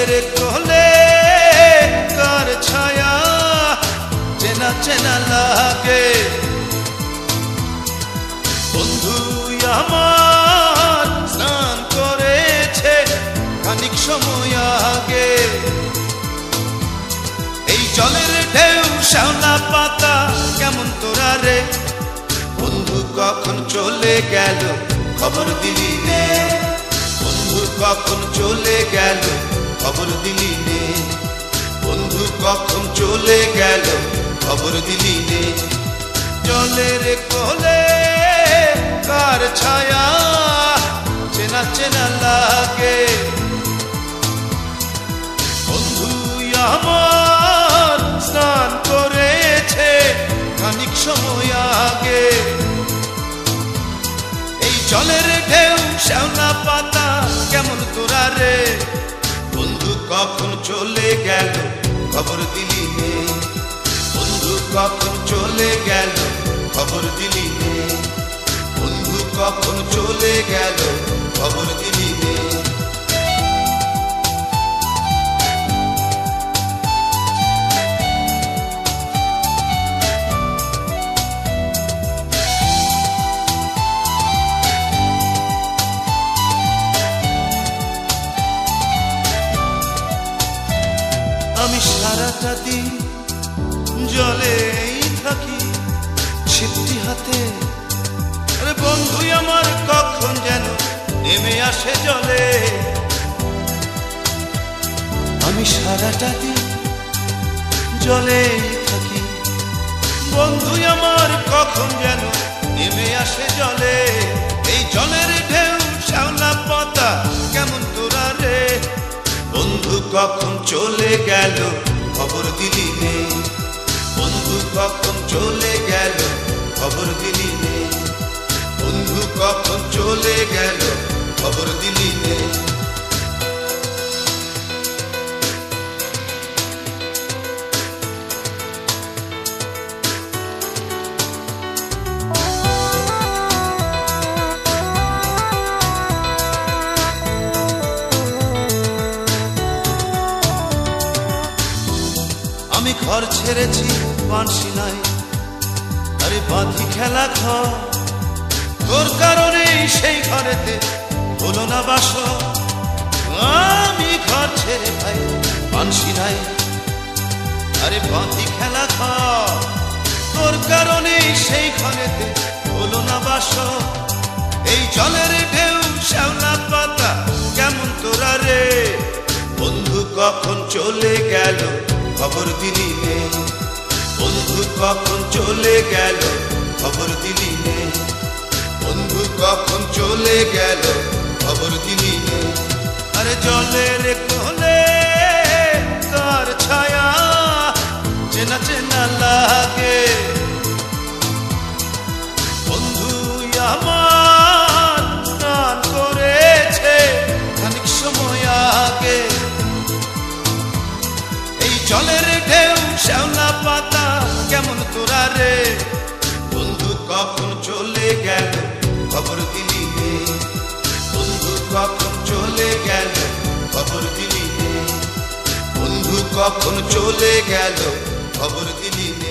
জলের কোলে কার ছায়া চেনা চেনা লাগে, বন্ধু আমার স্নান করেছে খানিক সময় আগে। এই জলের ঢেউ শ্যাওলা পাতা কেমন তোরা রে, বন্ধু কখন চলে গেল খবর দিলি নে, বন্ধু কখন চলে গেল খবর দিলি নে, বন্ধু কখন চলে গেল খবর দিলি নে। জলের কোলে কার ছায়া চেনা চেনা লাগে, বন্ধু আমার স্নান করেছে খানিক সময় আগে। এই জলের ঢেউ শ্যাওলা পাতা কেমন তোরা রে, বন্ধু কখন চলে গেল খবর দিলি নে, বন্ধু কখন চলে গেল খবর দিলি নে, বন্ধু কখন চলে গেল খবর দিলি নে। আমি সারাটা দিন জলেই থাকি ছিপটি হাতে, আরে বন্ধু আমার কখন যেন নেমে আসে জলে। আমি সারাটা দিন জলেই থাকি, বন্ধু আমার কখন যেন নেমে আসে জলে। এই জলের ঢেউ শ্যাওলা পাতা কেমন তোরা রে, বন্ধু কখন চলে গেল খবর দিলি নে, বন্ধু কখন চলে গেল খবর দিলি নে, বন্ধু কখন চলে গেল খবর দিলি নে। আমি ঘর ছেড়েছি বাঁশি নাই, আরে বাঁধি খেলা ঘর, তোর কারণে সেই ঘরেতে হলো না বাস। আমি ঘর ছেড়ে ভাই বাঁশি নাই, আরে বাঁধি খেলা ঘর, তোর কারণে সেই ঘরেতে হলো না বাস। এই জলের ঢেউ শ্যাওলা পাতা কেমন তোরা রে, বন্ধু কখন চলে গেল খবর দিলি নে, বন্ধু কখন চলে গেল খবর দিলি নে, বন্ধু কখন চলে গেল খবর দিলি নে। আরে জলের কোলে কার ছায়া চেনা চেনা লাগে, বন্ধু আমার স্নান করেছে খানিক সময় আগে। জলের ঢেউ শ্যাওলা পাতা কেমন তোরা রে, বন্ধু কখন চলে গেল খবর দিলি নে, বন্ধু কখন চলে গেল খবর দিলি নে, বন্ধু কখন চলে গেল খবর দিলি নে।